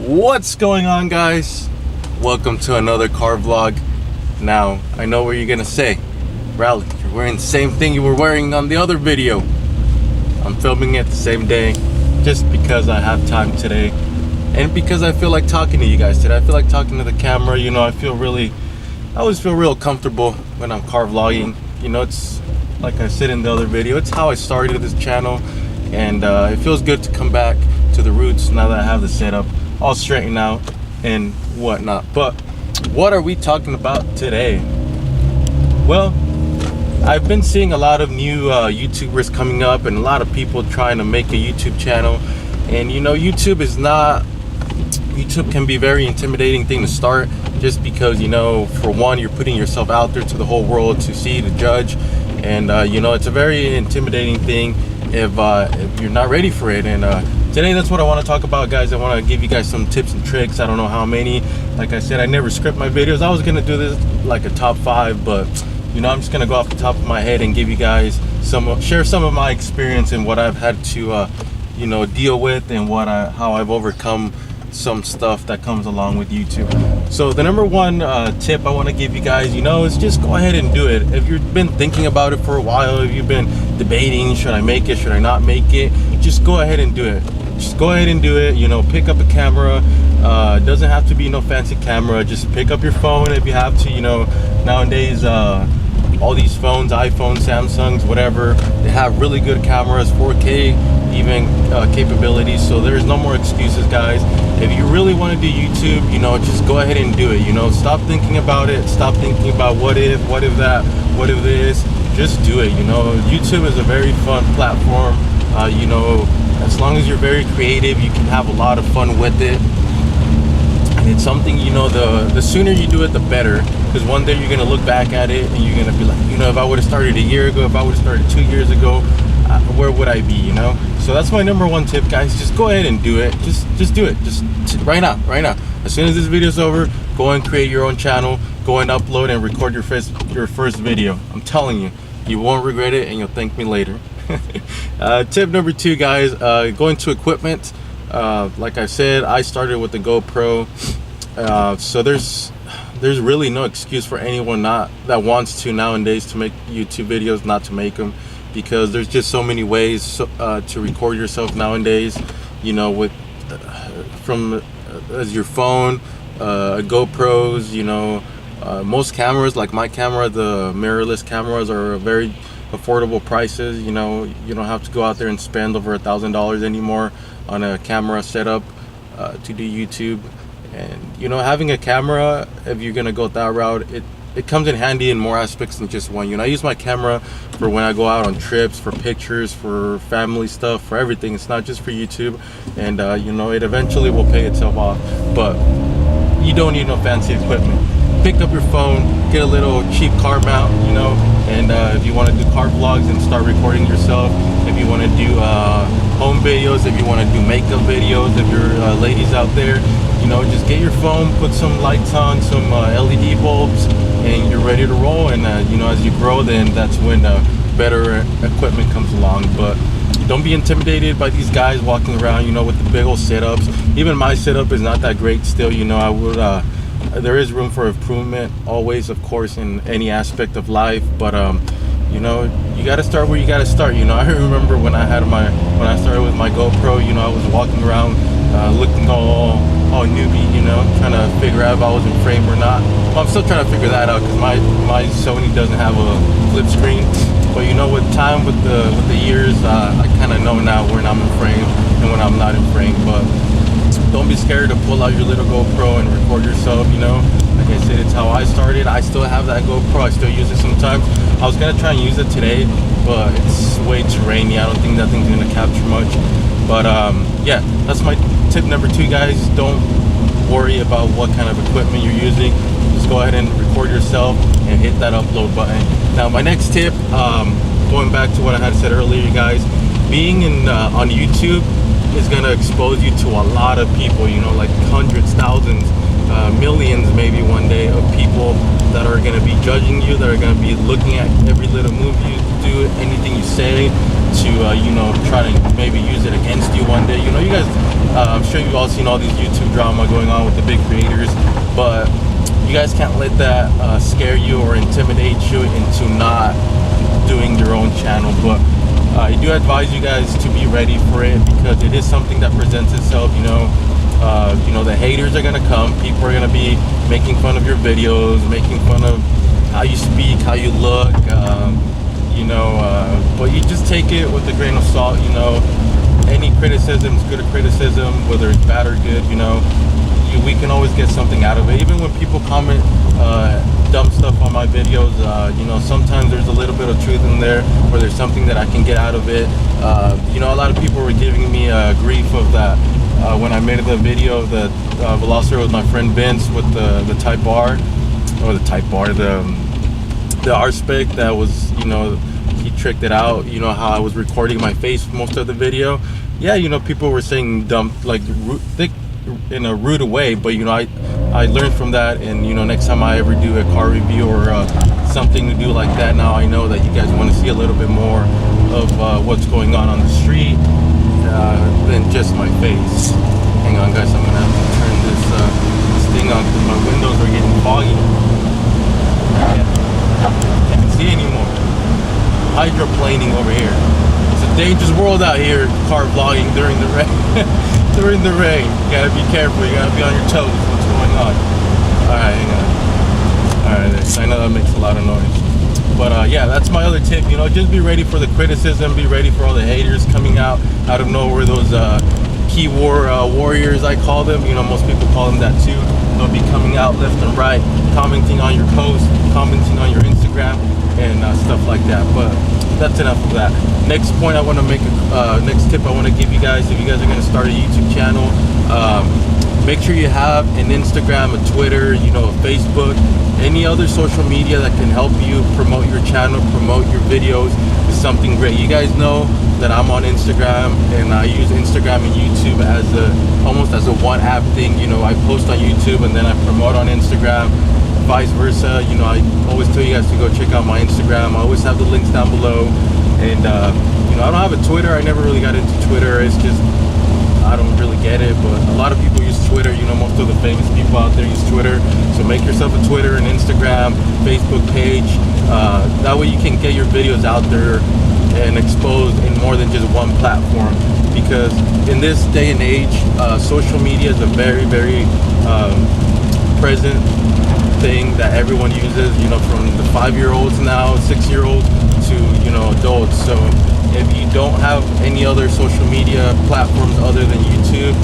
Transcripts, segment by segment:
What's going on, guys? Welcome to another car vlog. Now, I know what you're gonna say. Rally, you're wearing the same thing you were wearing on the other video. I'm filming it the same day just because I have time today and because I feel like talking to you guys today. I feel like talking to the camera. You know, I always feel real comfortable when I'm car vlogging. You know, it's like I said in the other video, it's how I started this channel, and it feels good to come back to the roots now that I have the setup all straightened out and whatnot. But what are we talking about today? Well, I've been seeing a lot of new YouTubers coming up and a lot of people trying to make a YouTube channel, and you know, YouTube can be a very intimidating thing to start, just because, you know, for one, you're putting yourself out there to the whole world to see, to judge, and you know, it's a very intimidating thing if you're not ready for it. And today, that's what I want to talk about, guys. I want to give you guys some tips and tricks. I don't know how many. Like I said, I never script my videos. I was gonna do this like a top 5, but you know, I'm just gonna go off the top of my head and give you guys share some of my experience and what I've had to you know, deal with, and how I've overcome some stuff that comes along with YouTube. So the number one tip I want to give you guys, you know, is just go ahead and do it. If you've been thinking about it for a while, if you've been debating, should I make it, should I not make it, just go ahead and do it. Just go ahead and do it. You know, pick up a camera. It doesn't have to be no fancy camera. Just pick up your phone if you have to. You know, nowadays all these phones, iPhones, Samsungs, whatever, they have really good cameras, 4K even capabilities. So there's no more excuses, guys. If you really want to do YouTube, you know, just go ahead and do it. You know, stop thinking about it. Stop thinking about what if that, what if this. Just do it. You know, YouTube is a very fun platform. You know, as long as you're very creative, you can have a lot of fun with it. And it's something, you know, the sooner you do it, the better. Because one day you're going to look back at it and you're going to be like, you know, if I would have started a year ago, if I would have started 2 years ago, where would I be, you know? So that's my number one tip, guys. Just go ahead and do it. Just do it. Just right now. As soon as this video's over, go and create your own channel. Go and upload and record your first video. I'm telling you, you won't regret it and you'll thank me later. Tip number 2, guys, going to equipment. Like I said, I started with the GoPro, so there's really no excuse for anyone that wants to nowadays to make YouTube videos not to make them, because there's just so many ways to record yourself nowadays. You know, with as your phone, GoPros. You know, most cameras, like my camera, the mirrorless cameras, are very affordable prices. You know, you don't have to go out there and spend over $1,000 anymore on a camera setup to do YouTube. And you know, having a camera, if you're gonna go that route, it comes in handy in more aspects than just one. You know, I use my camera for when I go out on trips, for pictures, for family stuff, for everything. It's not just for YouTube. And you know, it eventually will pay itself off, but you don't need no fancy equipment. Pick up your phone, get a little cheap car mount, you know, and if you want to do car vlogs and start recording yourself, if you want to do home videos, if you want to do makeup videos, if you're ladies out there, you know, just get your phone, put some lights on, some LED bulbs, and you're ready to roll. And you know, as you grow, then that's when better equipment comes along. But don't be intimidated by these guys walking around, you know, with the big old setups. Even my setup is not that great still. You know, I would there is room for improvement always, of course, in any aspect of life. But you know, you got to start where you got to start. You know, I remember when I started with my GoPro, you know, I was walking around looking all newbie, you know, trying to figure out if I was in frame or not. Well, I'm still trying to figure that out, because my Sony doesn't have a flip screen. But you know, with time, with the years, I kind of know now when I'm in frame and when I'm not in frame. But don't be scared to pull out your little GoPro and record yourself. You know, like I said, it's how I started. I still have that GoPro. I still use it sometimes. I was gonna try and use it today, but it's way too rainy. I don't think that thing's gonna capture much. But yeah, that's my tip number 2, guys. Don't worry about what kind of equipment you're using. Just go ahead and record yourself and hit that upload button. Now, my next tip, going back to what I had said earlier, guys, being on YouTube is going to expose you to a lot of people, you know, like hundreds, thousands, millions maybe one day, of people that are going to be judging you, that are going to be looking at every little move you do, anything you say, to you know, try to maybe use it against you one day. You know, you guys I'm sure you've all seen all these YouTube drama going on with the big creators, but you guys can't let that scare you or intimidate you into not doing your own channel. But I do advise you guys to be ready for it, because it is something that presents itself. The haters are gonna come. People are gonna be making fun of your videos, making fun of how you speak, how you look. But you just take it with a grain of salt. Any criticism is good criticism, whether it's bad or good. We can always get something out of it. Even when people comment dumb stuff on my videos, sometimes there's a little bit of truth in there, or there's something that I can get out of it. A lot of people were giving me grief of that when I made the video of the Velociraptor with my friend Vince with the Type R, or the Type R, the R-Spec that was, he tricked it out, how I was recording my face for most of the video. Yeah, people were saying dumb, like thick, in a rude way, but I learned from that, and next time I ever do a car review or something to do like that, now I know that you guys want to see a little bit more of what's going on the street than just my face. Hang on, guys, I'm gonna have to turn this thing on because my windows are getting foggy. Can't see anymore. Hydroplaning over here. It's a dangerous world out here, car vlogging during the rain. During the rain, you gotta be careful. You gotta be on your toes. What's going on? All right, hang on. All right, I know that makes a lot of noise, but yeah, that's my other tip. Just be ready for the criticism. Be ready for all the haters coming out of nowhere. Those keyboard warriors, I call them. Most people call them that too. They'll be coming out left and right, commenting on your posts, commenting on your Instagram, and stuff like that. But that's enough of that. Next point I want to make, next tip I want to give you guys, if you guys are going to start a YouTube channel, make sure you have an Instagram, a Twitter, a Facebook, any other social media that can help you promote your channel, promote your videos is something great. You guys know that I'm on Instagram, and I use Instagram and YouTube as almost as a one app thing. I post on YouTube and then I promote on Instagram, vice versa. I always tell you guys to go check out my Instagram. I always have the links down below. And I don't have a Twitter. I never really got into Twitter. It's just, I don't really get it, but a lot of people use Twitter. Most of the famous people out there use Twitter. So make yourself a Twitter, an Instagram, Facebook page. That way you can get your videos out there and exposed in more than just one platform. Because in this day and age, social media is a very, very present thing that everyone uses, from the 5-year-olds now, 6-year-olds to, adults. So if you don't have any other social media platforms other than YouTube,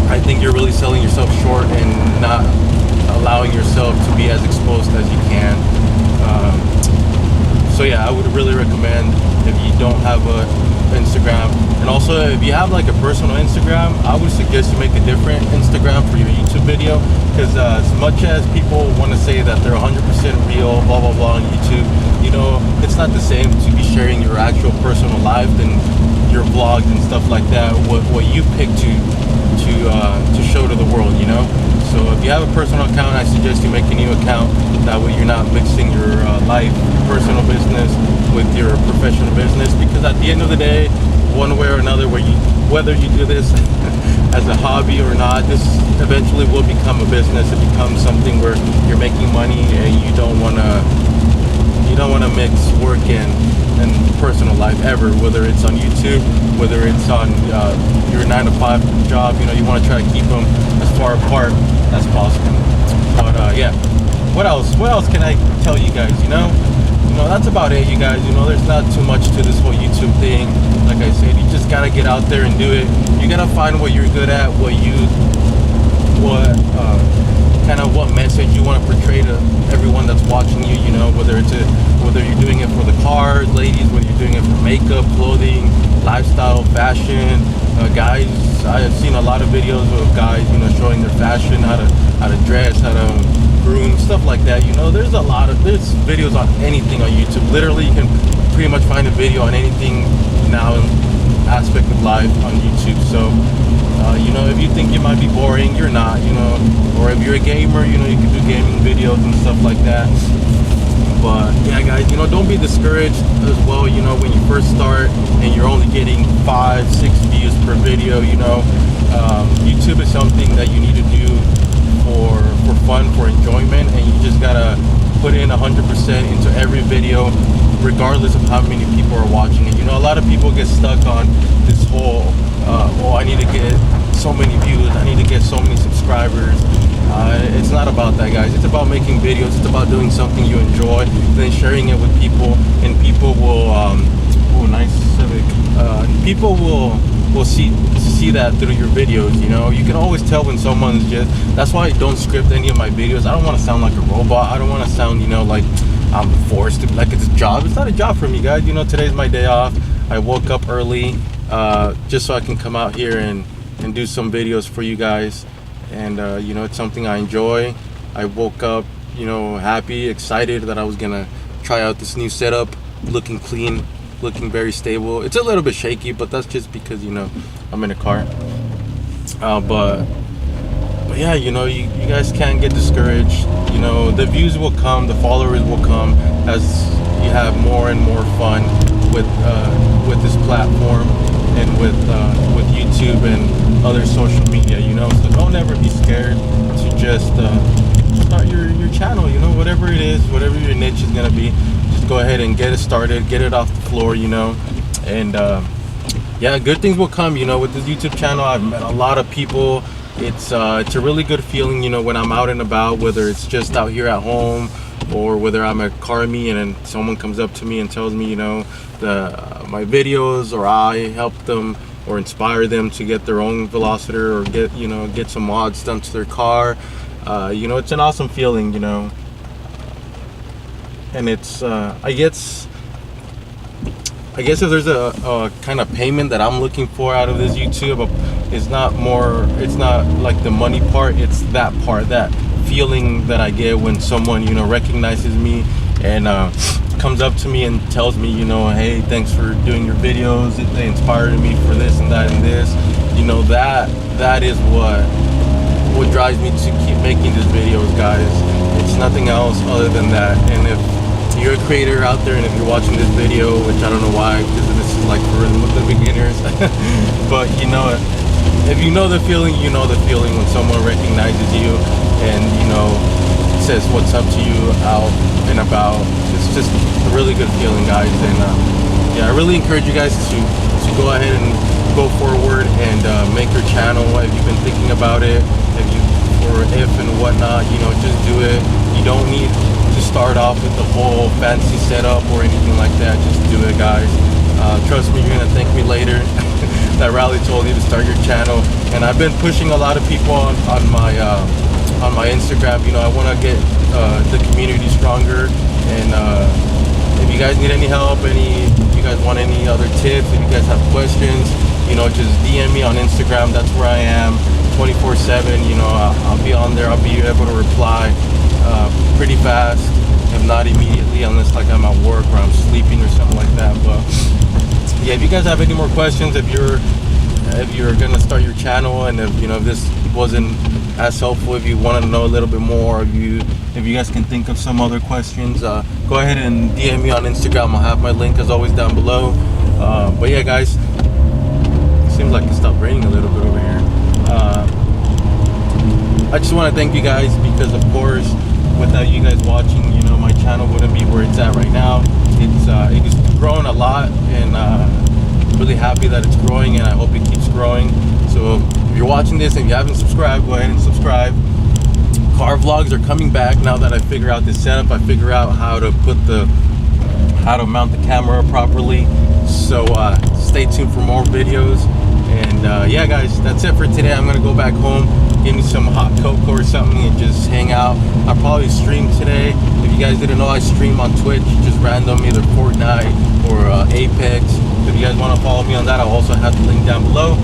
I think you're really selling yourself short and not allowing yourself to be as exposed as you can. So yeah, I would really recommend, if you don't have a Instagram, and also if you have like a personal Instagram, I would suggest you make a different Instagram for your YouTube video, because as much as people want to say that they're 100% real, blah blah blah on YouTube, it's not the same to be sharing your actual personal life than your vlogs and stuff like that, what you pick to show to the world. So if you have a personal account, I suggest you make a new account. That way you're not mixing your life, your personal business with your professional business, because at the end of the day, one way or another, whether you do this as a hobby or not, this eventually will become a business. It becomes something where you're making money, and you don't want to mix work and personal life ever, whether it's on YouTube, whether it's on your 9-to-5 job. You want to try to keep them as far apart as possible. But yeah, what else can I tell you guys? That's about it, you guys. There's not too much to this whole YouTube thing. Like I said, you just gotta get out there and do it. You gotta find what you're good at, what message you want to portray to everyone that's watching you. Whether you're doing it for the cars, ladies, whether you're doing it for makeup, clothing, lifestyle, fashion. Guys, I have seen a lot of videos of guys, showing their fashion, how to dress, how to groom, stuff like that. There's videos on anything on YouTube. Literally, you can pretty much find a video on anything now in aspect of life on YouTube. So if you think it might be boring, you're not. Or if you're a gamer, you can do gaming videos and stuff like that. But yeah, guys, don't be discouraged as well. When you first start and you're only getting 5-6 views per video, YouTube is something that you need to do for fun, for enjoyment, and you just gotta put in 100% into every video, regardless of how many people are watching it. A lot of people get stuck on this whole, I need to get so many views, I need to get so many subscribers. It's not about that, guys. It's about making videos. It's about doing something you enjoy, then sharing it with people, and people will, nice Civic. People will see that through your videos. You can always tell when someone's just. That's why I don't script any of my videos. I don't want to sound like a robot. I don't want to sound, like I'm forced to, like it's a job. It's not a job for me, guys. Today's my day off. I woke up early, just so I can come out here and do some videos for you guys. And it's something I enjoy. I woke up, happy, excited that I was gonna try out this new setup, looking clean, looking very stable. It's a little bit shaky, but that's just because I'm in a car. But yeah, you guys can't get discouraged. The views will come, the followers will come as you have more and more fun with this platform and with YouTube and other social media. So don't ever be scared to just start your channel. Whatever it is, whatever your niche is gonna be, just go ahead and get it started, get it off the floor. And yeah, good things will come. With this YouTube channel, I've met a lot of people. It's a really good feeling, when I'm out and about, whether it's just out here at home or whether I'm at Carmi and then someone comes up to me and tells me, my videos, or I help them or inspire them to get their own Velociter or get some mods done to their car. It's an awesome feeling, and it's I guess if there's a kind of payment that I'm looking for out of this YouTube, it's not like the money part, it's that part, that feeling that I get when someone recognizes me and comes up to me and tells me, hey, thanks for doing your videos, they inspired me for this and that and this. That is what drives me to keep making these videos, guys. It's nothing else other than that. And if you're a creator out there and if you're watching this video, which I don't know why, because this is like for the beginners, but if you know the feeling, the feeling when someone recognizes you and says what's up to you out and about. It's just a really good feeling, guys. And yeah, I really encourage you guys to go ahead and go forward and make your channel. If you've been thinking about it, if and whatnot, just do it. You don't need to start off with the whole fancy setup or anything like that. Just do it, guys. Trust me, you're gonna thank me later that Raleigh told you to start your channel. And I've been pushing a lot of people on my Instagram. I want to get the community stronger. And if you guys need any help, if you guys want any other tips, if you guys have questions, just DM me on Instagram. That's where I am 24/7. I'll be on there. I'll be able to reply pretty fast, if not immediately, unless like I'm at work or I'm sleeping or something like that. But yeah, if you guys have any more questions, if you're gonna start your channel, and if this wasn't as helpful, if you want to know a little bit more, if you guys can think of some other questions, go ahead and DM me on Instagram. I'll have my link as always down below. But yeah, guys, seems like it stopped raining a little bit over here. I just want to thank you guys, because of course without you guys watching, my channel wouldn't be where it's at right now. It's grown a lot, and really happy that it's growing, and I hope it keeps growing. So if you're watching this and you haven't subscribed, go ahead and subscribe. Car vlogs are coming back now that I figure out this setup. I figure out how to mount the camera properly. So stay tuned for more videos. And yeah, guys, that's it for today. I'm gonna go back home, give me some hot cocoa or something, and just hang out. I'll probably stream today. If you guys didn't know, I stream on Twitch, just random, either Fortnite or Apex. If you guys want to follow me on that, I'll also have the link down below.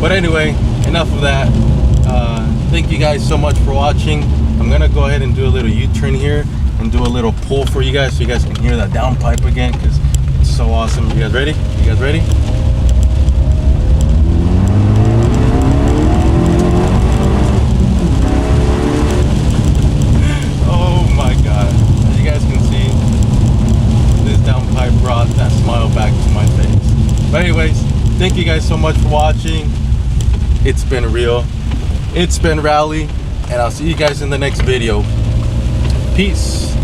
But anyway, enough of that. Thank you guys so much for watching. I'm gonna go ahead and do a little U-turn here and do a little pull for you guys, so you guys can hear that downpipe again, because it's so awesome. You guys ready? You guys ready? Oh my God! As you guys can see, guys so much for watching. It's been real. It's been Rally, and I'll see you guys in the next video. Peace.